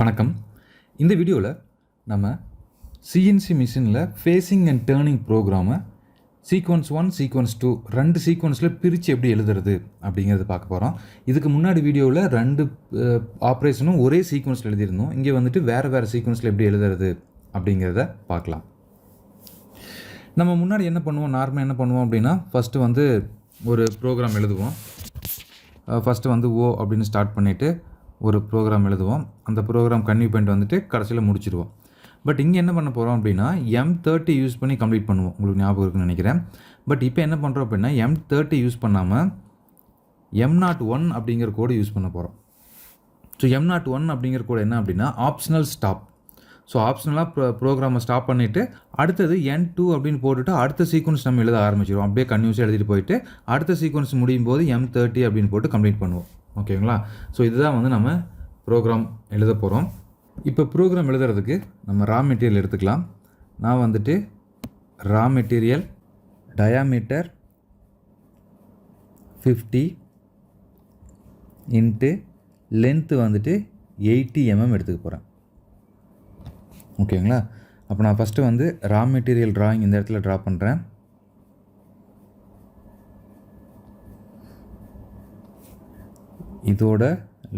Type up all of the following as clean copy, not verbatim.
வணக்கம். இந்த வீடியோவில் நம்ம சிஎன்சி மிஷினில் ஃபேஸிங் அண்ட் டேர்னிங் ப்ரோக்ராமை சீக்வன்ஸ் 1 சீக்வன்ஸ் 2 ரெண்டு சீக்வன்ஸில் பிரித்து எப்படி எழுதுறது அப்படிங்கிறது பார்க்க போகிறோம். இதுக்கு முன்னாடி வீடியோவில் ரெண்டு ஆப்ரேஷனும் ஒரே சீக்வன்ஸில் எழுதியிருந்தோம். இங்கே வந்துட்டு வேறு சீக்வன்ஸில் எப்படி எழுதுறது அப்படிங்கிறத பார்க்கலாம். நம்ம முன்னாடி நார்மலாக என்ன பண்ணுவோம் அப்படின்னா, ஃபஸ்ட்டு வந்து ஒரு ப்ரோக்ராம் எழுதுவோம். ஃபஸ்ட்டு வந்து ஓ அப்படின்னு ஸ்டார்ட் பண்ணிவிட்டு ஒரு ப்ரோக்ராம் எழுதுவோம். அந்த ப்ரோக்ராம் கன்டினியூ பண்ணிட்டு வந்துட்டு கடைசியில் முடிச்சிடுவோம். பட் இங்கே என்ன பண்ண போகிறோம் அப்படின்னா, M30 யூஸ் பண்ணி கம்ப்ளீட் பண்ணுவோம். உங்களுக்கு ஞாபகம் இருக்குன்னு நினைக்கிறேன். பட் இப்போ என்ன பண்ணுறோம் அப்படின்னா, M30 யூஸ் பண்ணாமல் M01 அப்படிங்கிற கோடு யூஸ் பண்ண போகிறோம். ஸோ M01 அப்படிங்கிற கோடு என்ன அப்படின்னா ஆப்ஷனல் ஸ்டாப். ஸோ ஆப்ஷனலாக ப்ரோக்ராமை ஸ்டாப் பண்ணிவிட்டு அடுத்தது N2 அப்படின்னு போட்டுட்டு அடுத்த சீக்வன்ஸ் நம்ம எழுத ஆரம்பிச்சிடுவோம். அப்படியே கன்யூஸாக எழுதிட்டு போயிட்டு அடுத்த சீக்வன்ஸ் முடியும் போது M30 அப்படின்னு போட்டு கம்ப்ளீட் பண்ணுவோம். ஓகேங்களா? ஸோ இதுதான் வந்து நம்ம ப்ரோக்ராம் எழுத போகிறோம். இப்போ ப்ரோக்ராம் எழுதுறதுக்கு நம்ம ரா மெட்டீரியல் எடுத்துக்கலாம். நான் வந்துட்டு raw material diameter 50 into length வந்துட்டு 80 mm எடுத்துக்க போகிறேன். ஓகேங்களா? அப்போ நான் ஃபஸ்ட்டு வந்து ரா மெட்டீரியல் ட்ராயிங் இந்த இடத்துல ட்ரா பண்ணுறேன். இதோட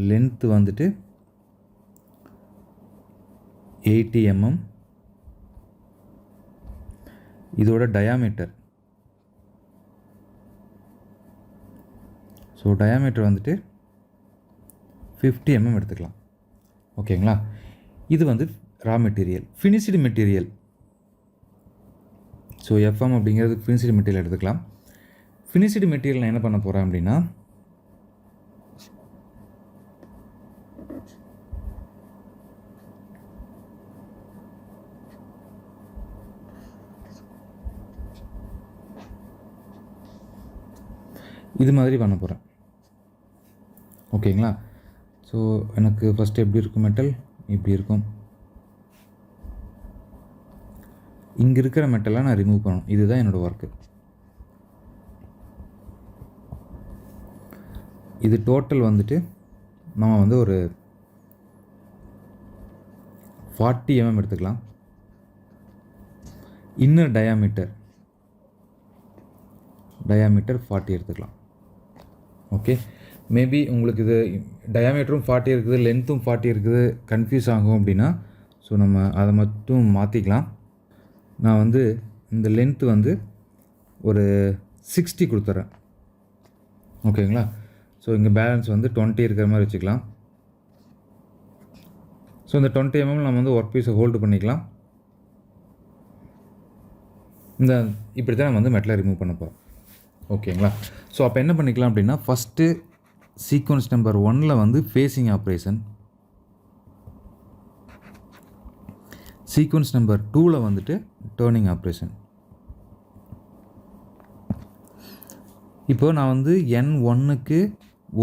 லென்த்து வந்துட்டு 80 mm. இதோட டயாமீட்டர், ஸோ டயாமீட்டர் வந்துட்டு 50 mm எடுத்துக்கலாம். ஓகேங்களா? இது வந்து raw material. Finished material, so FM அப்படிங்கிறது ஃபினிஷ்டு மெட்டீரியல் எடுத்துக்கலாம். ஃபினிஷ்டு மெட்டீரியல் நான் என்ன பண்ண போகிறேன் அப்படின்னா, இது மாதிரி பண்ண போகிறேன். ஓகேங்களா? ஸோ எனக்கு ஃபஸ்ட்டு எப்படி இருக்கும், மெட்டல் இப்படி இருக்கும். இங்கே இருக்கிற மெட்டலை நான் ரிமூவ் பண்ணணும். இதுதான் என்னோடய ஒர்க்கு. இது டோட்டல் வந்துட்டு நம்ம வந்து ஒரு 40 mm எடுத்துக்கலாம். இன்னர் டயாமீட்டர் 40 எடுத்துக்கலாம். ஓகே, மேபி உங்களுக்கு இது டயாமீட்டரும் 40 இருக்குது, லென்த்தும் 40 இருக்குது, கன்ஃபியூஸ் ஆகும் அப்படின்னா ஸோ நம்ம அதை மட்டும் மாற்றிக்கலாம். நான் வந்து இந்த லென்த்து வந்து ஒரு 60 கொடுத்துட்றேன். ஓகேங்களா? ஸோ இங்கே பேலன்ஸ் வந்து 20 இருக்கிற மாதிரி வச்சுக்கலாம். ஸோ இந்த 20 mm நம்ம வந்து ஒர்க் பீஸை ஹோல்டு பண்ணிக்கலாம். இந்த இப்படி தான் நம்ம வந்து மெட்டலை ரிமூவ் பண்ண போகிறோம். ஓகேங்களா? ஸோ அப்போ என்ன பண்ணிக்கலாம் அப்படின்னா, ஃபஸ்ட்டு சீக்வன்ஸ் நம்பர் 1 வந்து ஃபேஸிங் ஆப்ரேஷன், சீக்வன்ஸ் நம்பர் 2 வந்துட்டு டேர்னிங் ஆப்ரேஷன். இப்போது நான் வந்து N1க்கு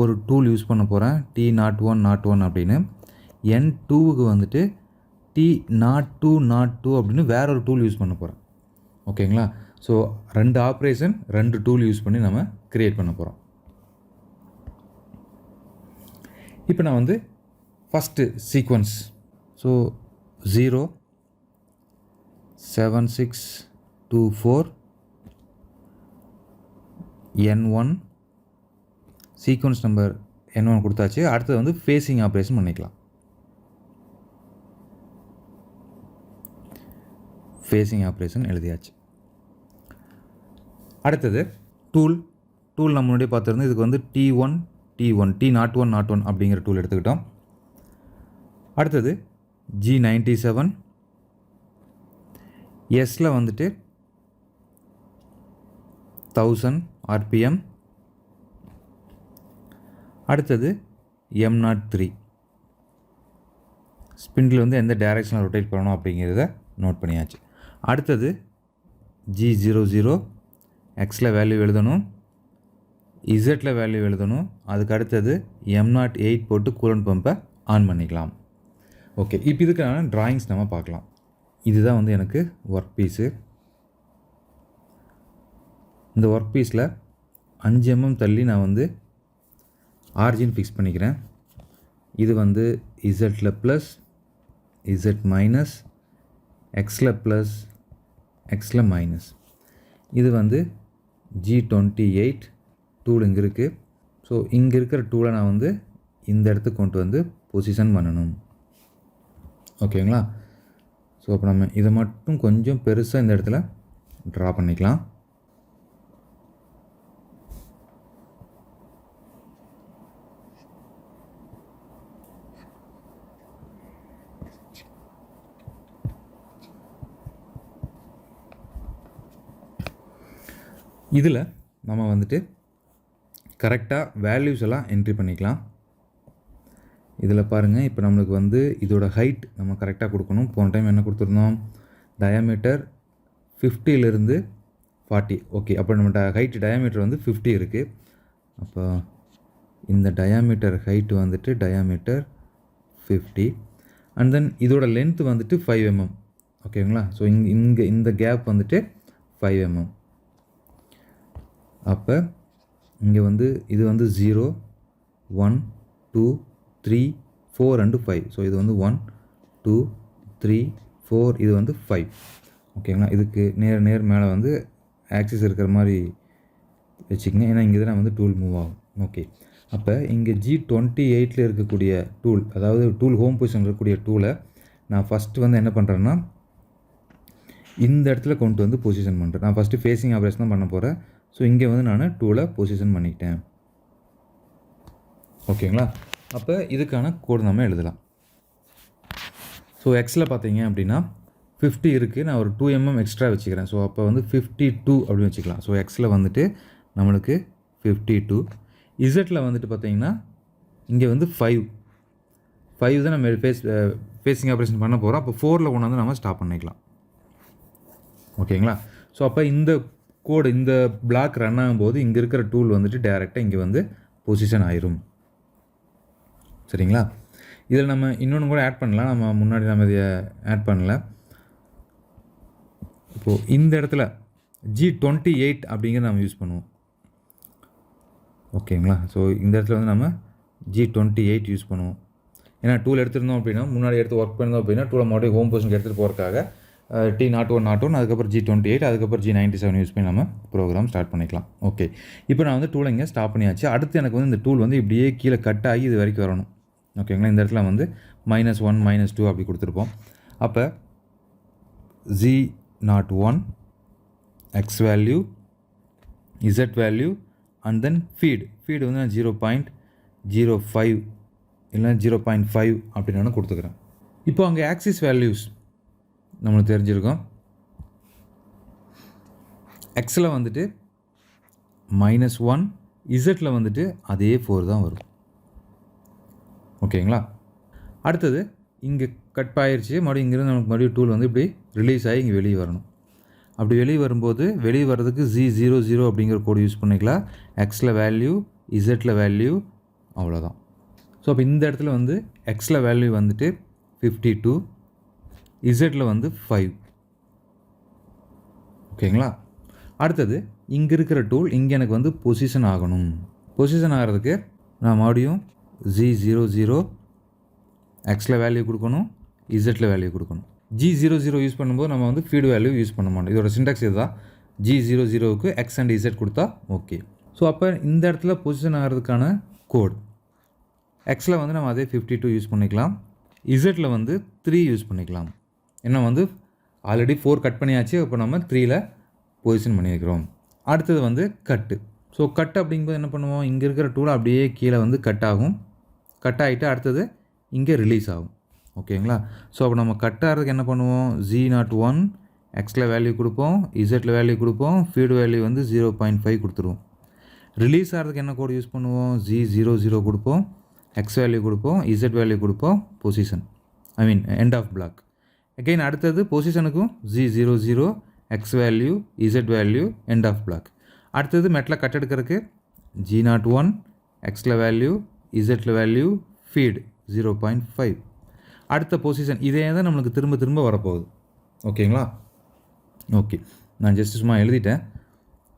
ஒரு டூல் யூஸ் பண்ண போகிறேன், T01 அப்படின்னு. N2க்கு வந்துட்டு T02 அப்படின்னு வேற ஒரு டூல் யூஸ் பண்ண போகிறேன். ஓகேங்களா? ஸோ ரெண்டு ஆப்ரேஷன், ரெண்டு டூல் யூஸ் பண்ணி நம்ம க்ரியேட் பண்ண போகிறோம். இப்போ நான் வந்து first sequence, so 0 7 6 2 4 N1 sequence number N1 கொடுத்தாச்சு. அடுத்தது வந்து ஃபேஸிங் ஆப்ரேஷன் பண்ணிக்கலாம். ஃபேஸிங் ஆப்ரேஷன் எழுதியாச்சு. அடுத்தது டூல் நம்ம முன்னாடியே பார்த்துருந்தோம். இதுக்கு வந்து T01 அப்படிங்கிற டூல் எடுத்துக்கிட்டோம். அடுத்தது G97 எஸ்ஸில் வந்துட்டு 1000 RPM. அடுத்தது M03 ஸ்பிண்டில் வந்து எந்த டைரெக்ஷனில் ரொட்டேட் பண்ணணும் அப்படிங்கிறத நோட் பண்ணியாச்சு. அடுத்தது G00 எக்ஸில் வேல்யூ எழுதணும், இசட்டில் வேல்யூ எழுதணும். அதுக்கு அடுத்தது M08 போட்டு கூலண்ட் பம்பை ஆன் பண்ணிக்கலாம். ஓகே, இப்போ இதுக்கான ட்ராயிங்ஸ் நம்ம பார்க்கலாம். இதுதான் வந்து எனக்கு ஒர்க் பீஸு. இந்த ஒர்க் பீஸில் 5 mm தள்ளி நான் வந்து ஆர்ஜின் ஃபிக்ஸ் பண்ணிக்கிறேன். இது வந்து இசட்டில் ப்ளஸ், இசட் மைனஸ், எக்ஸில் ப்ளஸ், எக்ஸில் மைனஸ். இது வந்து G28 டூல் இங்கே இருக்குது. ஸோ இங்கே இருக்கிற டூலை நான் வந்து இந்த இடத்துக்கு கொண்டு வந்து பொசிஷன் பண்ணணும். ஓகேங்களா? ஸோ அப்போ நம்ம இதை மட்டும் கொஞ்சம் பெருசாக இந்த இடத்துல ட்ரா பண்ணிக்கலாம். இதில் நம்ம வந்துட்டு கரெக்டாக வேல்யூஸ் எல்லாம் என்ட்ரி பண்ணிக்கலாம். இதில் பாருங்கள், இப்போ நம்மளுக்கு வந்து இதோட ஹைட் நம்ம கரெக்டாக கொடுக்கணும். போன டைம் என்ன கொடுத்துருந்தோம்? டயாமீட்டர் 50லேருந்து 40. ஓகே, அப்போ நம்ம ஹைட் டயாமீட்டர் வந்து 50 இருக்குது. அப்போ இந்த டயாமீட்டர் ஹைட்டு வந்துட்டு டயாமீட்டர் 50 அண்ட் தென் இதோட லென்த் வந்துட்டு 5 mm. ஓகேங்களா? ஸோ இங்கே இந்த கேப் வந்துட்டு 5 mm. அப்போ இங்கே வந்து இது வந்து 0, 1, 2, 3, 4 அண்டு 5. ஸோ இது வந்து 1, 2, 3, 4, இது வந்து 5. ஓகேங்களா? இதுக்கு நேர் மேலே வந்து ஆக்சிஸ் இருக்கிற மாதிரி வச்சுக்கோங்க, ஏன்னா இங்கே தான் வந்து டூல் மூவ் ஆகும். ஓகே, அப்போ இங்கே G28 இருக்கக்கூடிய டூல், அதாவது டூல் ஹோம் பொசிஷன் இருக்கக்கூடிய டூலை நான் ஃபஸ்ட்டு வந்து என்ன பண்ணுறேன்னா இந்த இடத்துல கொண்டு வந்து பொசிஷன் பண்ணுறேன். நான் ஃபஸ்ட்டு ஃபேஸிங் ஆப்ரேஷன் தான் பண்ண போகிறேன். ஸோ இங்கே வந்து நான் டூலை பொசிஷன் பண்ணிக்கிட்டேன். ஓகேங்களா? அப்போ இதுக்கான கோடு நம்ம எழுதலாம். ஸோ எக்ஸில் பார்த்தீங்க அப்படின்னா 50 இருக்குது, நான் ஒரு 2 mm எக்ஸ்ட்ரா வச்சுக்கிறேன். ஸோ அப்போ வந்து 52 அப்படின்னு வச்சுக்கலாம். ஸோ எக்ஸில் வந்துட்டு நம்மளுக்கு 52. இசட்டில் வந்துட்டு பார்த்தீங்கன்னா இங்கே வந்து 5 தான் நம்ம ஃபேஸிங் ஆப்ரேஷன் பண்ண போகிறோம். அப்போ 4ல் கொண்டு வந்து நம்ம ஸ்டாப் பண்ணிக்கலாம். ஓகேங்களா? ஸோ அப்போ இந்த கோடு, இந்த பிளாக் ரன் ஆகும்போது இங்கே இருக்கிற டூல் வந்துட்டு டைரெக்டாக இங்கே வந்து பொசிஷன் ஆயிரும். சரிங்களா? இதில் நம்ம இன்னொன்று கூட ஆட் பண்ணலாம். நம்ம முன்னாடி நம்ம இதை ஆட் பண்ணல. இப்போது இந்த இடத்துல G28 அப்படிங்கிற நம்ம யூஸ் பண்ணுவோம். ஓகேங்களா? ஸோ இந்த இடத்துல வந்து நம்ம G28 யூஸ் பண்ணுவோம். ஏன்னா டூல் எடுத்துருந்தோம் அப்படின்னா, முன்னாடி எடுத்து ஒர்க் பண்ணியிருந்தோம் அப்படின்னா டூலை மறுபடியும் ஹோம் பொசிஷனுக்கு எடுத்துகிட்டு போகிறதுக்காக T01, அதுக்கப்புறம் G28, அதுக்கப்புறம் G97 யூஸ் பண்ணி நம்ம ப்ரோக்ராம் ஸ்டார்ட் பண்ணிக்கலாம். ஓகே, இப்போ நான் வந்து டூலை இங்கே ஸ்டாப் பண்ணியாச்சு. அடுத்து எனக்கு வந்து இந்த டூல் வந்து இப்படியே கீழே கட் ஆகி இது வரைக்கும் வரணும். ஓகேங்களா? இந்த இடத்துல வந்து -1, -2 அப்படி கொடுத்துருப்போம். அப்போ G01 X value, Z value and then feed வந்து நான் 0.05 இல்லைனா 0.5 அப்படின்னு நான் கொடுத்துக்கிறேன். இப்போ அங்கே ஆக்சிஸ் வேல்யூஸ் நம்மளுக்கு தெரிஞ்சிருக்கோம். எக்ஸில் வந்துட்டு -1, இசட்டில் வந்துட்டு அதே 4 தான் வரும். ஓகேங்களா? அடுத்தது இங்கே கட் ஆயிடுச்சு. மறுபடியும் இங்கேருந்து நமக்கு மறுபடியும் டூல் வந்து இப்படி ரிலீஸ் ஆகி இங்கே வெளியே வரணும். அப்படி வெளியே வரும்போது வெளியே வர்றதுக்கு G00 அப்படிங்கிற கோடு யூஸ் பண்ணிக்கலாம். எக்ஸில் வேல்யூ, இசட்டில் வேல்யூ, அவ்வளோதான். ஸோ அப்போ இந்த இடத்துல வந்து எக்ஸில் வேல்யூ வந்துட்டு 52, இசட்டில் வந்து 5. ஓகேங்களா? அடுத்தது இங்கே இருக்கிற டூல் இங்கே எனக்கு வந்து பொசிஷன் ஆகணும். பொசிஷன் ஆகிறதுக்கு நான் மறுபடியும் G00 எக்ஸில் வேல்யூ கொடுக்கணும், இசட்டில் வேல்யூ கொடுக்கணும். G00 யூஸ் பண்ணும்போது நம்ம வந்து ஃபீடு வேல்யூ யூஸ் பண்ண மாட்டோம். இதோட சின்டாக்ஸ் இதுதான். G00க்கு எக்ஸ் அண்ட் இசட் கொடுத்தா ஓகே. ஸோ அப்போ இந்த இடத்துல பொசிஷன் ஆகிறதுக்கான கோட் எக்ஸில் வந்து நம்ம அதே 52 யூஸ் பண்ணிக்கலாம், இசட்டில் வந்து 3 யூஸ் பண்ணிக்கலாம். ஏன்னா வந்து ஆல்ரெடி 4 கட் பண்ணியாச்சு. இப்போ நம்ம 3ல் பொசிஷன் பண்ணியிருக்கிறோம். அடுத்தது வந்து கட்டு. ஸோ கட் அப்படிங்கும்போது என்ன பண்ணுவோம்? இங்கே இருக்கிற டூலை அப்படியே கீழே வந்து கட் ஆகும். கட் ஆகிட்டு அடுத்தது இங்கே ரிலீஸ் ஆகும். ஓகேங்களா? ஸோ அப்போ நம்ம கட் ஆகிறதுக்கு என்ன பண்ணுவோம்? G01 எக்ஸில் வேல்யூ கொடுப்போம், இசட்டில் வேல்யூ கொடுப்போம், ஃபீடு வேல்யூ வந்து 0.5 கொடுத்துருவோம். ரிலீஸ் ஆகிறதுக்கு என்ன கோடு யூஸ் பண்ணுவோம்? G00 கொடுப்போம், எக்ஸ் வேல்யூ கொடுப்போம், இசட் வேல்யூ கொடுப்போம், position end of block. Again அடுத்தது பொசிஷனுக்கும் G00 X value, Z value, end of block. அடுத்தது மெட்டில் கட் எடுக்கிறதுக்கு G01 எக்ஸில் வேல்யூ, இசட்டில் வேல்யூ, ஃபீட் 0.5. அடுத்த பொசிஷன் இதே தான் நம்மளுக்கு திரும்ப திரும்ப வரப்போகுது. ஓகேங்களா? ஓகே, நான் ஜஸ்ட் சும்மா எழுதிட்டேன்,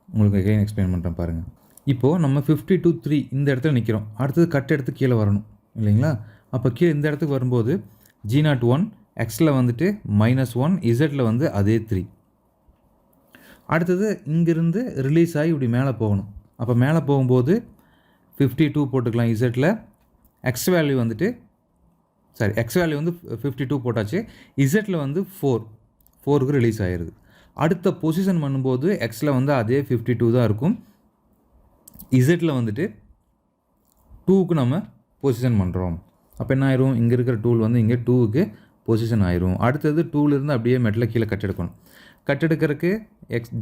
உங்களுக்கு அகைன் எக்ஸ்பிளைன் பண்ணுறேன் பாருங்கள். இப்போது நம்ம 52-3 இந்த இடத்துல நிற்கிறோம். அடுத்தது கட் எடுத்து கீழே வரணும் இல்லைங்களா? அப்போ கீழே இந்த இடத்துக்கு வரும்போது G01 எக்ஸில் வந்துட்டு -1, இசட்டில் வந்து அதே 3. அடுத்தது இங்கிருந்து ரிலீஸ் ஆகி இப்படி மேலே போகணும். அப்போ மேலே போகும்போது 52 போட்டுக்கலாம் இசட்டில். எக்ஸ் வேல்யூ வந்துட்டு எக்ஸ் வேல்யூ வந்து 52 போட்டாச்சு. இசட்டில் வந்து 4க்கு ரிலீஸ் ஆகிடுது. அடுத்த பொசிஷன் பண்ணும்போது எக்ஸில் வந்து அதே 52 தான் இருக்கும். இசட்டில் வந்துட்டு 2க்கு நம்ம பொசிஷன் பண்ணுறோம். அப்போ என்ன ஆயிரும், இங்கே இருக்கிற டூல் வந்து இங்கே 2க்கு பொசிஷன் ஆயிரும். அடுத்தது 2லேருந்து அப்படியே மெட்டில் கீழே கட் எடுக்கணும். கட் எடுக்கிறதுக்கு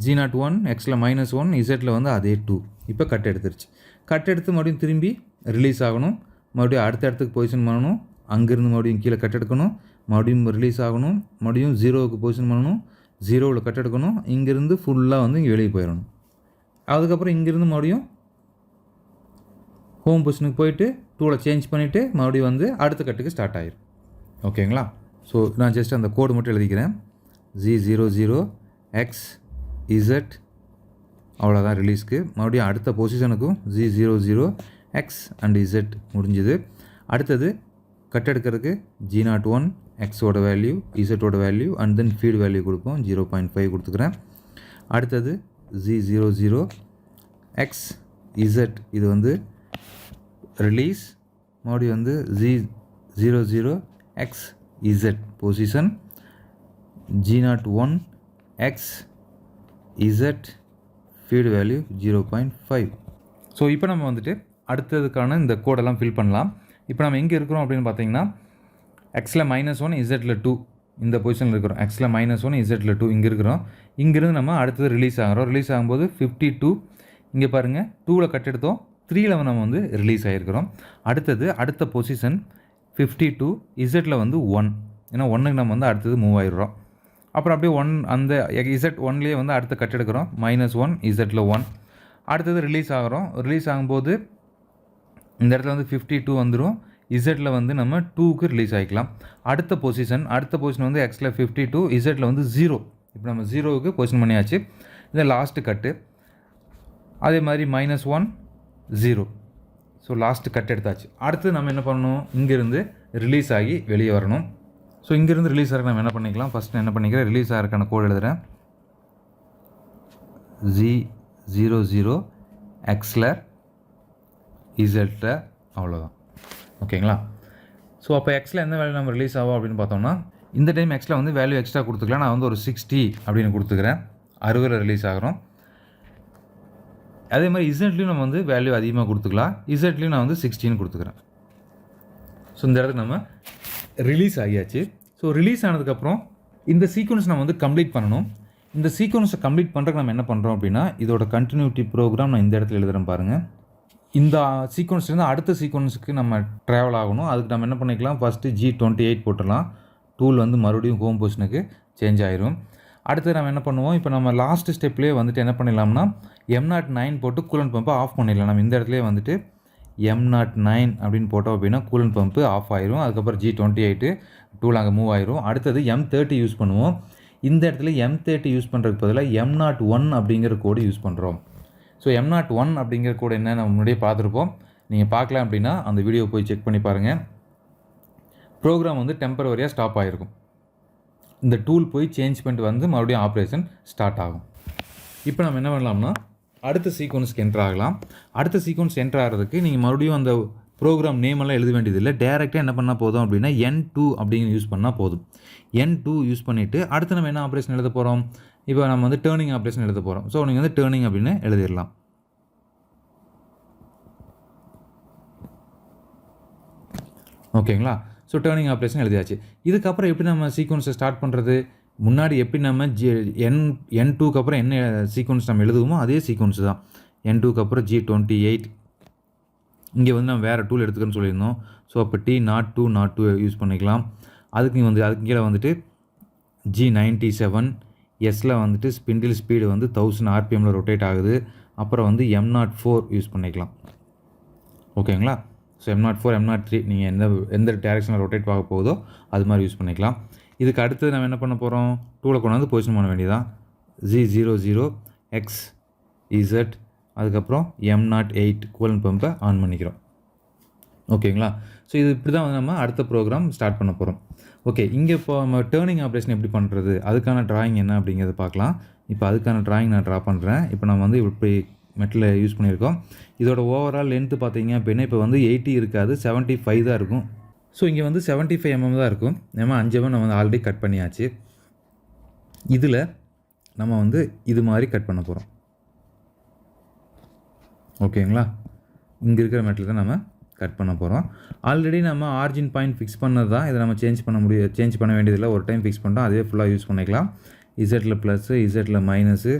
G01 எக்ஸில் -1 இசட்டில் வந்து அதே 2. இப்போ கட் எடுத்துருச்சு. கட் எடுத்து மறுபடியும் திரும்பி ரிலீஸ் ஆகணும். மறுபடியும் அடுத்த இடத்துக்கு பொசிஷன் பண்ணணும். அங்கேருந்து மறுபடியும் கீழே கட் எடுக்கணும். மறுபடியும் ரிலீஸ் ஆகணும். மறுபடியும் 0க்கு பொசிஷன் பண்ணணும். 0வில் கட் எடுக்கணும். இங்கேருந்து ஃபுல்லாக வந்து இங்கே வெளியே போயிடணும். அதுக்கப்புறம் இங்கேருந்து மறுபடியும் ஹோம் பொசிஷனுக்கு போயிட்டு டூலை சேஞ்ச் பண்ணிவிட்டு மறுபடியும் வந்து அடுத்த கட்டுக்கு ஸ்டார்ட் ஆகிடும். ஓகேங்களா? ஸோ நான் ஜஸ்ட் அந்த கோடு மட்டும் எழுதிக்கிறேன். G00 X Z அவ்வளோதான் ரிலீஸ்க்கு. மறுபடியும் அடுத்த பொசிஷனுக்கும் G00 X அண்ட் Z முடிஞ்சுது. அடுத்தது கட் எடுக்கிறதுக்கு G01 Xோட வேல்யூ, Zோட value and then feed value கொடுப்போம். 0.5 கொடுத்துக்கிறேன். அடுத்தது G00 X Z இது வந்து ரிலீஸ். மறுபடியும் வந்து G00 X Z position. G01 X Z feed value 0.5. So இப்போ நம்ம வந்துட்டு அடுத்ததுக்கான இந்த கோடெல்லாம் ஃபில் பண்ணலாம். இப்போ நம்ம எங்கே இருக்கிறோம் அப்படின்னு பார்த்தீங்கன்னா எக்ஸில் -1 இசட்டில் 2 இந்த பொசிஷனில் இருக்கிறோம். எக்ஸில் -1 இசட்டில் 2 இங்கே இருக்கிறோம். இங்கேருந்து நம்ம அடுத்தது ரிலீஸ் ஆகிறோம். ரிலீஸ் ஆகும்போது 52 இங்கே பாருங்கள் 2வில் கட் எடுத்தோம். 3ல் நம்ம வந்து ரிலீஸ் ஆகிருக்கிறோம். அடுத்த பொசிஷன் 52 இசட்டில் வந்து 1. ஏன்னா 1க்கு நம்ம வந்து அடுத்தது மூவ் ஆகிடுறோம். அப்புறம் அப்படியே 1 அந்த Z1லேயே வந்து அடுத்த கட் எடுக்கிறோம். -1 இசட்டில் 1. அடுத்தது ரிலீஸ் ஆகிறோம். ரிலீஸ் ஆகும்போது இந்த இடத்துல வந்து 52 வந்துடும். இசட்டில் வந்து நம்ம 2க்கு ரிலீஸ் ஆகிக்கலாம். அடுத்த பொசிஷன் வந்து எக்ஸில் 52 இசட்டில் வந்து 0. இப்போ நம்ம 0க்கு பொசிஷன் பண்ணியாச்சு. இது லாஸ்ட்டு கட்டு. அதே மாதிரி -1 0. ஸோ லாஸ்ட்டு கட் எடுத்தாச்சு. அடுத்து நம்ம என்ன பண்ணணும், இங்கேருந்து ரிலீஸ் ஆகி வெளியே வரணும். ஸோ இங்கேருந்து ரிலீஸ் ஆகிறதுக்கு நம்ம என்ன பண்ணிக்கலாம், ஃபஸ்ட்டு என்ன பண்ணிக்கிறேன், ரிலீஸ் ஆகிறதுக்கான கோட் எழுதுகிறேன். G00 எக்ஸில் இசட்டில் அவ்வளோதான். ஓகேங்களா? ஸோ அப்போ எக்ஸில் எந்த வேல்யூ நம்ம ரிலீஸ் ஆகும் அப்படின்னு பார்த்தோம்னா இந்த டைம் எக்ஸில் வந்து வேல்யூ எக்ஸ்ட்ரா கொடுத்துக்கலாம். நான் வந்து ஒரு 60 அப்படின்னு கொடுத்துக்கிறேன். 60 ரிலீஸ் ஆகிறோம். அதே மாதிரி இசட்லேயும் நம்ம வந்து வேல்யூ அதிகமாக கொடுத்துக்கலாம். இசட்லேயும் நான் வந்து 16 கொடுத்துக்கிறேன். ஸோ இந்த இடத்துக்கு நம்ம ரிலீஸ் ஆகியாச்சு. ஸோ ரிலீஸ் ஆனதுக்கப்புறம் இந்த சீக்வன்ஸ் நம்ம வந்து கம்ப்ளீட் பண்ணணும். இந்த சீக்வன்ஸை கம்ப்ளீட் பண்ணுறதுக்கு நம்ம என்ன பண்ணுறோம் அப்படின்னா இதோட கண்டினியூட்டி ப்ரோக்ராம் நான் இந்த இடத்துல எழுதுகிறேன் பாருங்கள். இந்த சீக்வன்ஸ்லேருந்து அடுத்த சீக்வன்ஸுக்கு நம்ம ட்ராவல் ஆகணும். அதுக்கு நம்ம என்ன பண்ணிக்கலாம், ஃபஸ்ட்டு G28 போட்டுடலாம். டூல் வந்து மறுபடியும் ஹோம் பொசிஷனுக்கு சேஞ்ச் ஆயிரும். அடுத்து நம்ம என்ன பண்ணுவோம், இப்போ நம்ம லாஸ்ட் ஸ்டெப்லேயே வந்துட்டு என்ன பண்ணிடலாம்னா M09 போட்டு கூலண்ட் பம்பை ஆஃப் பண்ணிடலாம். நம்ம இந்த இடத்துலேயே வந்துட்டு M09 அப்படின்னு போட்டோம் அப்படின்னா கூலண்ட் பம்பு ஆஃப் ஆயிரும். அதுக்கப்புறம் G28 டூல் அங்கே மூவ் ஆயிரும். அடுத்தது M30 யூஸ் பண்ணுவோம். இந்த இடத்துல M30 யூஸ் பண்ணுறதுக்கு பதிலாக M01 அப்படிங்கிற கோடு யூஸ் பண்ணுறோம். ஸோ M01 அப்படிங்கிற கோடு என்ன நம்ம முன்னாடியே பார்த்துருப்போம். நீங்கள் பார்க்கலாம் அப்படின்னா அந்த வீடியோ போய் செக் பண்ணி பாருங்கள். ப்ரோக்ராம் வந்து டெம்பரவரியாக ஸ்டாப் ஆகிருக்கும். இந்த டூல் போய் சேஞ்ச் பண்ணிட்டு வந்து மறுபடியும் ஆப்ரேஷன் ஸ்டார்ட் ஆகும். இப்போ நம்ம என்ன பண்ணலாம்னா அடுத்த சீக்வன்ஸ்க்கு என்ட்ரு ஆகலாம். அடுத்த சீக்வன்ஸ் என்ட்ரு ஆகிறதுக்கு நீங்கள் மறுபடியும் அந்த ப்ரோக்ராம் நேமெல்லாம் எழுத வேண்டியதில்லை. டேரெக்டாக என்ன பண்ணால் போதும் அப்படின்னா N2 அப்படிங்கிற யூஸ் பண்ணால் போதும். N2 யூஸ் பண்ணிவிட்டு அடுத்து நம்ம என்ன ஆப்ரேஷன் எழுத போகிறோம், இப்போ நம்ம வந்து டேர்னிங் ஆப்ரேஷன் எழுத போகிறோம். ஸோ நீங்கள் வந்து டேர்னிங் அப்படின்னு எழுதிடலாம். ஓகேங்களா? ஸோ டேர்னிங் ஆப்ரேஷன் எழுதியாச்சு. இதுக்கப்புறம் எப்படி நம்ம சீக்வன்ஸை ஸ்டார்ட் பண்ணுறது, முன்னாடி எப்படி நம்ம N2க்கு அப்புறம் என்ன சீக்வன்ஸ் நம்ம எழுதுவோமோ அதே சீக்வன்ஸ் தான். N2க்கு அப்புறம் G28. இங்கே வந்து நம்ம வேறு டூல் எடுத்துக்கன்னு சொல்லியிருந்தோம். ஸோ அப்போ T02 யூஸ் பண்ணிக்கலாம். அதுக்கு கீழே வந்துட்டு G97. எஸ்ஸில் வந்துட்டு ஸ்பிண்டில் ஸ்பீடு வந்து 1000 RPMல ரொட்டேட் ஆகுது. அப்புறம் வந்து M04 யூஸ் பண்ணிக்கலாம். ஓகேங்களா? ஸோ M04 M03 நீங்கள் எந்த டேரெக்ஷனில் ரொட்டேட் ஆக போகுதோ அது மாதிரி யூஸ் பண்ணிக்கலாம். இதுக்கு அடுத்தது நம்ம என்ன பண்ண போகிறோம், டூலை கொண்டு வந்து பொசிஷன் பண்ண வேண்டியதான். G00 XZ அதுக்கப்புறம் M08 கூலண்ட் பம்பை ஆன் பண்ணிக்கிறோம். ஓகேங்களா? ஸோ இது இப்படி தான் வந்து நம்ம அடுத்த ப்ரோக்ராம் ஸ்டார்ட் பண்ண போகிறோம். ஓகே, இங்கே இப்போ நம்ம டேர்னிங் ஆப்ரேஷன் எப்படி பண்ணுறது, அதுக்கான ட்ராயிங் என்ன அப்படிங்கிறத பார்க்கலாம். இப்போ அதுக்கான ட்ராயிங் நான் ட்ரா பண்ணுறேன். இப்போ நம்ம வந்து இப்படி மெட்டலை யூஸ் பண்ணியிருக்கோம். இதோட ஓவரால் லென்த்து பார்த்தீங்க அப்படின்னா இப்போ வந்து 80 இருக்காது, 75 தான் இருக்கும். ஸோ இங்கே வந்து 75 mm தான் இருக்கும். நம்ம 5 mm நம்ம வந்து ஆல்ரெடி கட் பண்ணியாச்சு. இதில் நம்ம வந்து இது மாதிரி கட் பண்ண போகிறோம். ஓகேங்களா? இங்கே இருக்கிற மெட்டல் தான் நம்ம கட் பண்ண போகிறோம். ஆல்ரெடி நம்ம ஆரிஜின் பாயிண்ட் ஃபிக்ஸ் பண்ணது தான். இதை நம்ம சேஞ்ச் பண்ண வேண்டியதில்லை. ஒரு டைம் ஃபிக்ஸ் பண்ணிட்டோம், அதே ஃபுல்லாக யூஸ் பண்ணிக்கலாம். இசட்டில் ப்ளஸ்ஸு, இசட்டில் மைனஸு,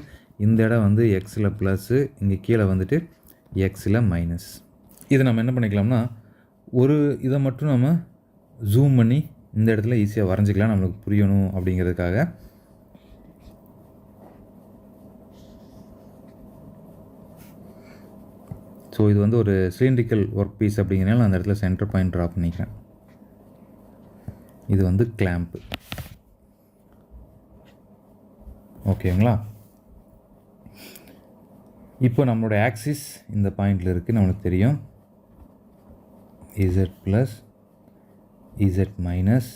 இந்த இடம் வந்து எக்ஸில் ப்ளஸ்ஸு, இங்கே கீழே வந்துட்டு எக்ஸில் மைனஸ். இதை நம்ம என்ன பண்ணிக்கலாம்னா, ஒரு இதை மட்டும் நம்ம ஜூம் பண்ணி இந்த இடத்துல ஈஸியாக வரைஞ்சிக்கலாம், நம்மளுக்கு புரியணும் அப்படிங்கிறதுக்காக. ஸோ இது வந்து ஒரு சிலிண்ட்ரிக்கல் ஒர்க் பீஸ் அப்படிங்கிறனால நான் அந்த இடத்துல சென்டர் பாயிண்ட் ட்ரா பண்ணிக்கிறேன். இது வந்து கிளாம்ப்பு. ஓகேங்களா? இப்போ நம்மளோட ஆக்சிஸ் இந்த பாயிண்டில் இருக்குது, நம்மளுக்கு தெரியும். Z plus, Z minus,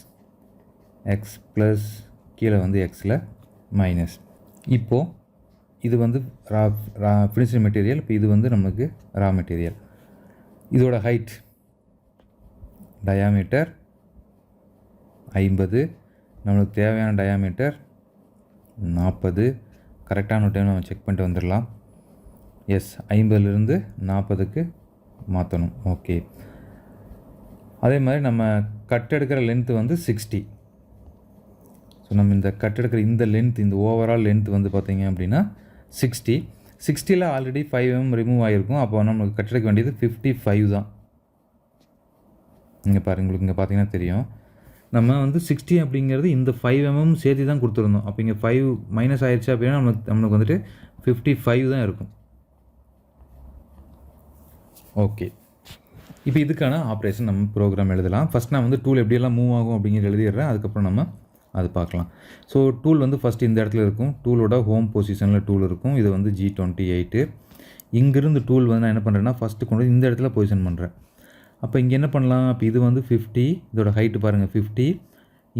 X plus, கீழே வந்து எக்ஸில் மைனஸ். இப்போது இது வந்து ஃபினிஷ்டு மெட்டீரியல். இப்போ இது வந்து நமக்கு ரா மெட்டீரியல். இதோட ஹைட் டயாமீட்டர் 50, நம்மளுக்கு தேவையான டயாமீட்டர் 40. கரெக்டான டைம் நம்ம செக் பண்ணிட்டு வந்துடலாம். எஸ், 50லேருந்து 40க்கு மாற்றணும். ஓகே, அதே மாதிரி நம்ம கட் எடுக்கிற லென்த்து வந்து 60. ஸோ நம்ம இந்த கட் எடுக்கிற இந்த லென்த், இந்த ஓவரால் லென்த் வந்து பார்த்திங்க அப்படின்னா 60. 60ல் ஆல்ரெடி 5 mm ரிமூவ் ஆகிருக்கும். அப்போ நம்மளுக்கு கட் எடுக்க வேண்டியது 55 தான். இங்கே பாருங்கள், உங்களுக்கு இங்கே பார்த்தீங்கன்னா தெரியும். நம்ம வந்து 60 அப்படிங்கிறது இந்த 5 mm சேர்த்து தான் கொடுத்துருந்தோம். அப்போ இங்கே 5 மைனஸ் ஆயிடுச்சு அப்படின்னா நம்மளுக்கு வந்துட்டு 55 தான் இருக்கும். ஓகே, இப்போ இதுக்கான ஆப்ரேஷன் நம்ம ப்ரோக்ராம் எழுதலாம். ஃபஸ்ட் நான் வந்து டூல் எப்படியெல்லாம் மூவ் ஆகும் அப்படிங்கிறது எழுதிடுறேன், அதுக்கப்புறம் நம்ம அது பார்க்கலாம். ஸோ டூல் வந்து ஃபஸ்ட்டு இந்த இடத்துல இருக்கும். டூலோட ஹோம் பொசிஷனில் டூல் இருக்கும். இது வந்து G28. இங்கேருந்து டூல் வந்து நான் என்ன பண்ணுறேன்னா ஃபஸ்ட்டு கொண்டு இந்த இடத்துல பொசிஷன் பண்ணுறேன். அப்போ இங்கே என்ன பண்ணலாம், அப்போ இது வந்து 50, இதோட ஹைட்டு பாருங்கள் 50,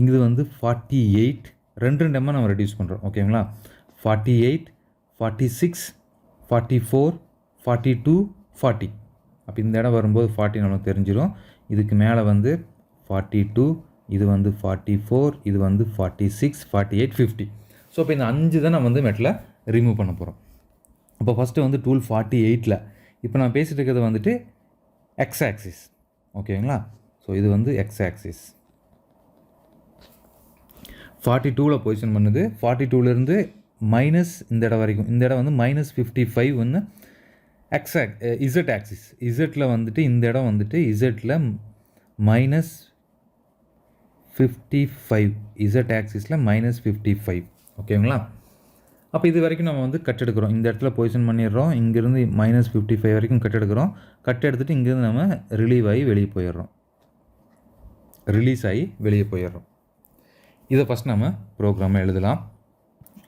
இங்கே வந்து 48, 2 mm நம்ம ரெடியூஸ் பண்ணுறோம். ஓகேங்களா? 48, 46, 44, 42, 40. அப்போ இந்த இடம் வரும்போது 40 நமக்கு தெரிஞ்சிடும். இதுக்கு மேலே வந்து 42, இது வந்து 44, இது வந்து 46, 48, 50. ஸோ இப்போ இந்த 5 தான் நம்ம வந்து மெட்டில் ரிமூவ் பண்ண போகிறோம். அப்போ ஃபஸ்ட்டு வந்து டூல் 48ல் இப்போ நான் பேசிகிட்டு இருக்கிறது வந்துட்டு எக்ஸ் ஆக்சிஸ். ஓகேங்களா? ஸோ இது வந்து எக்ஸ் ஆக்சிஸ். 42ல் பொசிஷன் பண்ணுது. 42லேருந்து மைனஸ் இந்த இடம் வரைக்கும், இந்த இடம் வந்து -55 வந்து இசட் ஆக்சிஸ். இசட்டில் வந்துட்டு இந்த இடம் வந்துட்டு இசட்டில் -55, இசட் ஆக்சிஸில் -55. ஓகேங்களா? அப்போ இது வரைக்கும் நம்ம வந்து கட் எடுக்கிறோம். இந்த இடத்துல பொசிஷன் பண்ணிடுறோம். இங்கேருந்து -55 வரைக்கும் கட் எடுக்கிறோம். கட் எடுத்துகிட்டு இங்கேருந்து நம்ம ரிலீஸ் ஆகி வெளியே போயிடுறோம். இதை ஃபஸ்ட் நம்ம ப்ரோக்ராமை எழுதலாம்.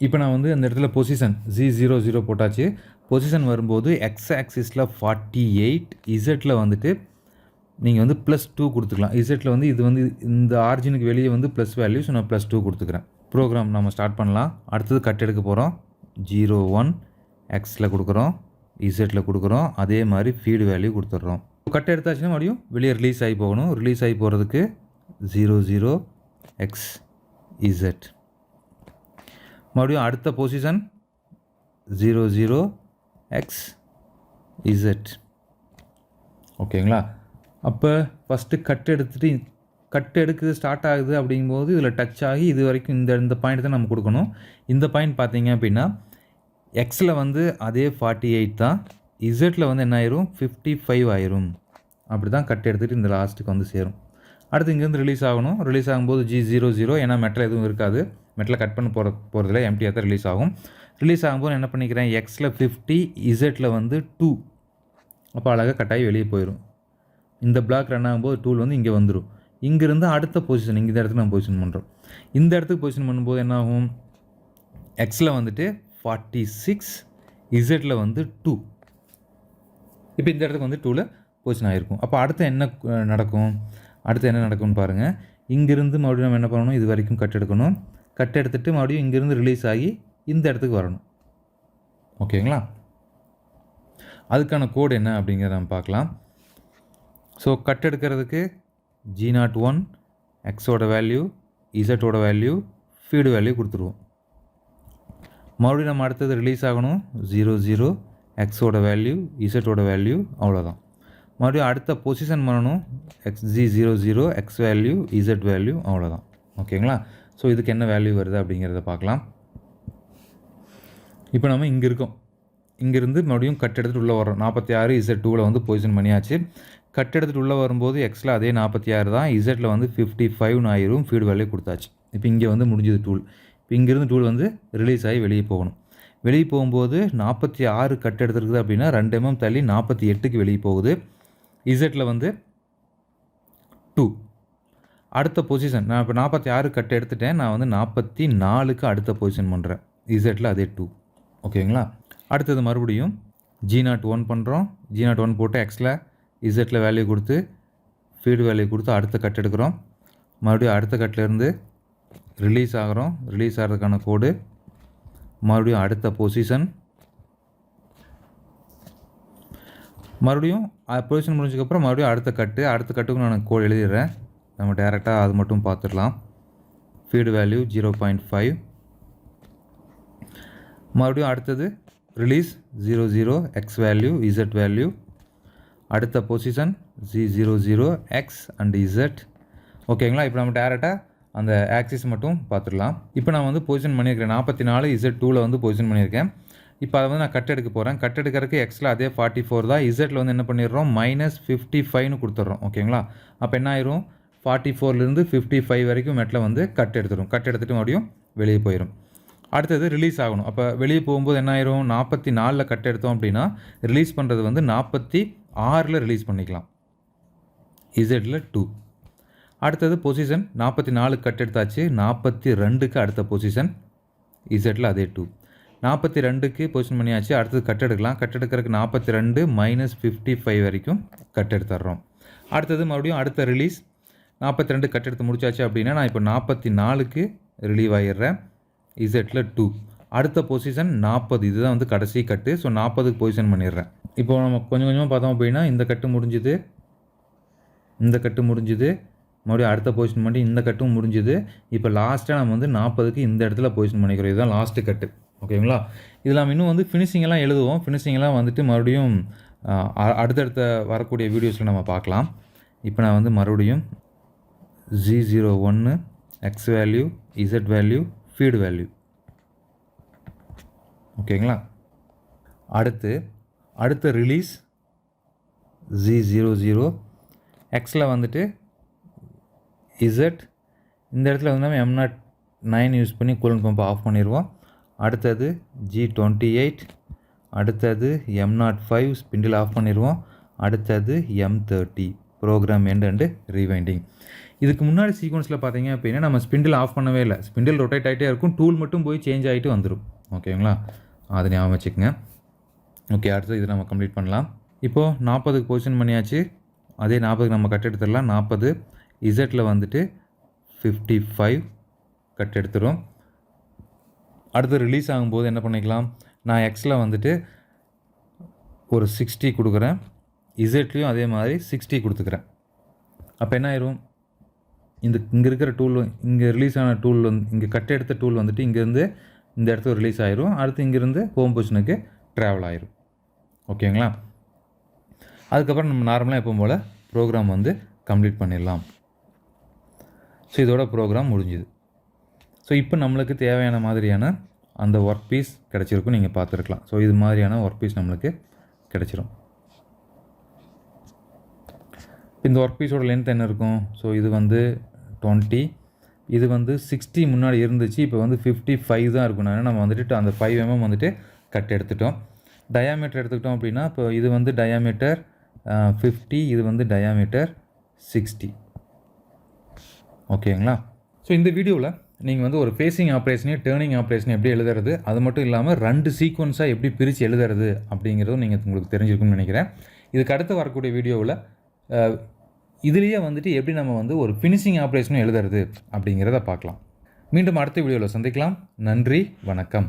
இப்போ நான் வந்து அந்த இடத்துல பொசிஷன் G00 போட்டாச்சு. பொசிஷன் வரும்போது எக்ஸ் ஆக்சிஸில் 48, இசட்டில் வந்துட்டு நீங்கள் வந்து +2 கொடுத்துக்கலாம். இசட்டில் வந்து இது வந்து இந்த ஆரிஜினுக்கு வெளியே வந்து ப்ளஸ் வேல்யூ, ஸோ நான் +2 கொடுத்துக்கிறேன். ப்ரோக்ராம் நம்ம ஸ்டார்ட் பண்ணலாம். அடுத்தது கட் எடுக்க போகிறோம். 01 எக்ஸில் கொடுக்குறோம், இசட்டில் கொடுக்குறோம், அதே மாதிரி ஃபீடு வேல்யூ கொடுத்துட்றோம். கட் எடுத்தாச்சுன்னா மறுபடியும் வெளியே ரிலீஸ் ஆகி போகணும். ரிலீஸ் ஆகி போகிறதுக்கு 00 எக்ஸ் இசட். மறுபடியும் அடுத்த பொசிஷன் 00 எக்ஸ் இசட். ஓகேங்களா? அப்போ ஃபஸ்ட்டு கட் எடுக்குது ஸ்டார்ட் ஆகுது அப்படிங்கும்போது இதில் டச் ஆகி இது வரைக்கும் இந்த பாயிண்ட் தான் நம்ம கொடுக்கணும். இந்த பாயிண்ட் பார்த்தீங்க அப்படின்னா எக்ஸில் வந்து அதே 48 தான், இசட்டில் வந்து என்ன ஆயிரும் 55 ஆயிரும். அப்படி தான் கட் எடுத்துகிட்டு இந்த லாஸ்ட்டுக்கு வந்து சேரும். அடுத்து இங்கேருந்து ரிலீஸ் ஆகணும். ரிலீஸ் ஆகும்போது G00, ஏன்னா மெட்டல் எதுவும் இருக்காது, மெட்டலை கட் பண்ண போகிறதில்ல, எம்டியாக தான் ரிலீஸ் ஆகும். ரிலீஸ் ஆகும்போது என்ன பண்ணிக்கிறேன், எக்ஸில் 50, இசட்டில் வந்து 2. அப்போ அழகாக கட்டாயி வெளியே போயிடும். இந்த பிளாக் ரன் ஆகும்போது டூல் வந்து இங்கே வந்துடும். இங்கேருந்து அடுத்த பொசிஷன் இந்த இடத்துக்கு நம்ம பொசிஷன் பண்ணுறோம். இந்த இடத்துக்கு பொசிஷன் பண்ணும்போது என்ன ஆகும், எக்ஸில் வந்துட்டு 46, இசட்டில் வந்து 2. இப்போ இந்த இடத்துக்கு வந்து டூவில் பொசிஷன் ஆகிருக்கும். அப்போ அடுத்து என்ன நடக்கும்னு பாருங்கள். இங்கேருந்து மறுபடியும் நம்ம என்ன பண்ணணும், இது வரைக்கும் கட் எடுக்கணும். கட் எடுத்துகிட்டு மறுபடியும் இங்கேருந்து ரிலீஸ் ஆகி இந்த இடத்துக்கு வரணும். ஓகேங்களா? அதுக்கான கோடு என்ன அப்படிங்கிறத நம்ம பார்க்கலாம். ஸோ கட் எடுக்கிறதுக்கு G01 எக்ஸோட வேல்யூ, இசட்டோட வேல்யூ, ஃபீடு வேல்யூ கொடுத்துருவோம். மறுபடியும் நம்ம அடுத்தது ரிலீஸ் ஆகணும். 00 எக்ஸோட வேல்யூ, இசட்டோட வேல்யூ, அவ்வளோதான். மறுபடியும் அடுத்த பொசிஷன் பண்ணணும். XG00 X value, Z value, அவ்வளோதான். ஓகேங்களா? ஸோ இதுக்கு என்ன வேல்யூ வருது அப்படிங்கிறத பார்க்கலாம். இப்போ நம்ம இங்கே இருக்கோம். இங்கேருந்து மறுபடியும் கட் எடுத்துகிட்டு உள்ளே வரோம். 46 Z2வில் வந்து பொசிஷன் பண்ணியாச்சு. கட் எடுத்துகிட்டு உள்ளே வரும்போது எக்ஸில் அதே 46 தான், இசட்டில் வந்து 55 ஆயிரும். ஃபீடு வேல்யூ கொடுத்தாச்சு. இப்போ இங்கே வந்து முடிஞ்சது டூல். இப்போ இங்கேருந்து டூல் வந்து ரிலீஸ் ஆகி வெளியே போகணும். வெளியே போகும்போது 46 கட் எடுத்துருக்குது அப்படின்னா 2 mm தள்ளி 48க்கு வெளியே போகுது. இசட்டில் வந்து 2. அடுத்த பொசிஷன் நான் இப்போ 46 கட் எடுத்துட்டேன். நான் வந்து 44க்கு அடுத்த பொசிஷன் பண்ணுறேன். இசட்டில் அதே 2. ஓகேங்களா? அடுத்தது மறுபடியும் G01 பண்ணுறோம். G01 போட்டு எக்ஸில் இசட்டில் வேல்யூ கொடுத்து ஃபீடு வேல்யூ கொடுத்து அடுத்த கட் எடுக்கிறோம். மறுபடியும் அடுத்த கட்லேருந்து ரிலீஸ் ஆகிறோம். ரிலீஸ் ஆகிறதுக்கான கோடு, மறுபடியும் அடுத்த பொசிஷன், மறுபடியும் பொசிஷன் முடிஞ்சதுக்கப்புறம் மறுபடியும் அடுத்த கட்டுக்கு நான் கோடு எழுதிடுறேன். நம்ம டேரெக்டாக அது மட்டும் பார்த்துடலாம். Feed value 0.5. மறுபடியும் அடுத்தது release 00 X value, Z value, அடுத்த position G00 X and Z. ஓகேங்களா? இப்போ நம்ம டேரெக்டாக அந்த ஆக்சிஸ் மட்டும் பார்த்துடலாம். இப்போ நான் வந்து பொசிஷன் பண்ணியிருக்கேன். 44 Z2வில் வந்து பொசிஷன் பண்ணியிருக்கேன். இப்போ அதை வந்து நான் கட் எடுக்க போகிறேன். கட் எடுக்கிறதுக்கு எக்ஸில் அதே 44 தான். இசட்டில் வந்து என்ன பண்ணிடுறோம், -55ன்னு கொடுத்துட்றோம். ஓகேங்களா? அப்போ என்ன ஆயிரும், 44லேருந்து 55 வரைக்கும் மெட்டில் வந்து கட் எடுத்துடும். கட் எடுத்துகிட்டு மறுபடியும் வெளியே போயிடும். அடுத்தது ரிலீஸ் ஆகணும். அப்போ வெளியே போகும்போது என்ன ஆயிரும், 44ல் கட் எடுத்தோம் அப்படின்னா ரிலீஸ் பண்ணுறது வந்து 46ல் ரிலீஸ் பண்ணிக்கலாம். இசட்டில் 2. அடுத்தது பொசிஷன் 44 கட் எடுத்தாச்சு. 42க்கு அடுத்த பொசிஷன், இசட்டில் அதே 2. 42க்கு பொசிஷன் பண்ணியாச்சு. அடுத்தது கட் எடுக்கலாம். கட் எடுக்கிறதுக்கு 42 -55 வரைக்கும் கட் எடுத்துடுறோம். அடுத்தது மறுபடியும் அடுத்த ரிலீஸ் 42 கட் எடுத்து முடிச்சாச்சு அப்படின்னா நான் இப்போ 44க்கு ரிலீவ் ஆகிடுறேன். இசட்டில் 2. அடுத்த பொசிஷன் 40. இதுதான் வந்து கடைசி கட்டு. ஸோ 40க்கு பொசிஷன் பண்ணிடுறேன். இப்போ நம்ம கொஞ்சம் கொஞ்சமாக பார்த்தோம் அப்படின்னா இந்த கட்டு முடிஞ்சுது, இந்த கட்டு முடிஞ்சுது, மறுபடியும் அடுத்த பொசிஷன் பண்ணி இந்த கட்டும் முடிஞ்சுது. இப்போ லாஸ்ட்டாக நம்ம வந்து 40க்கு இந்த இடத்துல பொசிஷன் பண்ணிக்கிறோம். இதுதான் லாஸ்ட்டு கட்டு. ஓகேங்களா? இதில் நம்ம இன்னும் வந்து ஃபினிஷிங்கெல்லாம் எழுதுவோம். ஃபினிஷிங்கெல்லாம் வந்துட்டு மறுபடியும் அடுத்தடுத்த வரக்கூடிய வீடியோஸில் நம்ம பார்க்கலாம். இப்போ நான் வந்து மறுபடியும் G01 X value, Z value, feed value. ஓகேங்களா? அடுத்த ரிலீஸ் G00 எக்ஸில் வந்துட்டு இசட். இந்த இடத்துல வந்து நம்ம M09 யூஸ் பண்ணி கூலண்ட் பம்பை ஆஃப் பண்ணிடுவோம். அடுத்தது G28, அடுத்தது M05 ஸ்பிண்டில் ஆஃப் பண்ணிடுவோம். அடுத்தது M30 program end and rewinding. இதுக்கு முன்னாடி சீக்வன்ஸில் பார்த்தீங்க அப்படின்னா நம்ம ஸ்பிண்டில் ஆஃப் பண்ணவே இல்லை. ஸ்பிண்டில் ரொட்டேட் ஆகிட்டே இருக்கும். டூல் மட்டும் போய் சேஞ்ச் ஆகிட்டு வந்துடும். ஓகேங்களா? அதை ஞாபகம் வச்சுக்கோங்க. ஓகே, அடுத்தது இதை நம்ம கம்ப்ளீட் பண்ணலாம். இப்போது 40க்கு பொசிஷன் பண்ணியாச்சு. அதே 40க்கு நம்ம கட் எடுத்துடலாம். 40 இசட்டில் வந்துட்டு 55 கட் எடுத்துடும். அடுத்து ரிலீஸ் ஆகும்போது என்ன பண்ணிக்கலாம், நான் எக்ஸில் வந்துட்டு ஒரு 60 கொடுக்குறேன். இசட்லேயும் அதே மாதிரி 60 கொடுத்துக்கிறேன். அப்போ என்ன ஆயிரும், இங்கே இருக்கிற டூல், இங்கே ரிலீஸ் ஆன டூல் வந்து இங்கே கட் எடுத்த டூல் வந்துட்டு இங்கேருந்து இந்த இடத்துக்கு ரிலீஸ் ஆயிரும். அடுத்து இங்கேருந்து ஹோம் பொசிஷனுக்கு ட்ராவல் ஆயிரும். ஓகேங்களா? அதுக்கப்புறம் நம்ம நார்மலாக எப்பவும் போல் ப்ரோக்ராம் வந்து கம்ப்ளீட் பண்ணிடலாம். ஸோ இதோட ப்ரோக்ராம் முடிஞ்சுது. ஸோ இப்போ நம்மளுக்கு தேவையான மாதிரியான அந்த ஒர்க் பீஸ் கிடச்சிருக்கும். நீங்கள் பார்த்துருக்கலாம். ஸோ இது மாதிரியான ஒர்க் பீஸ் நம்மளுக்கு கிடச்சிரும். இந்த ஒர்க் பீஸோட லென்த் என்ன இருக்கும், ஸோ இது வந்து 20, இது வந்து 60 முன்னாடி இருந்துச்சு, இப்போ வந்து 55 தான் இருக்கும். நம்ம வந்துட்டு அந்த 5 mm வந்துட்டு கட் எடுத்துட்டோம். டயாமீட்டர் எடுத்துக்கிட்டோம் அப்படின்னா இப்போ இது வந்து டயாமீட்டர் 50, இது வந்து டயாமீட்டர் 60. ஓகேங்களா? ஸோ இந்த வீடியோவில் நீங்கள் வந்து ஒரு ஃபேஸிங் ஆப்ரேஷனையும் டேர்னிங் ஆப்ரேஷனையும் எப்படி எழுதுறது, அது மட்டும் இல்லாமல் 2 சீக்வன்ஸாக எப்படி பிரித்து எழுதுறது அப்படிங்கிறதும் உங்களுக்கு தெரிஞ்சிருக்குன்னு நினைக்கிறேன். இதுக்கு அடுத்து வரக்கூடிய வீடியோவில் இதுலேயே வந்துட்டு எப்படி நம்ம வந்து ஒரு ஃபினிஷிங் ஆப்ரேஷனும் எழுதுறது அப்படிங்கிறத பார்க்கலாம். மீண்டும் அடுத்த வீடியோவில் சந்திக்கலாம். நன்றி, வணக்கம்.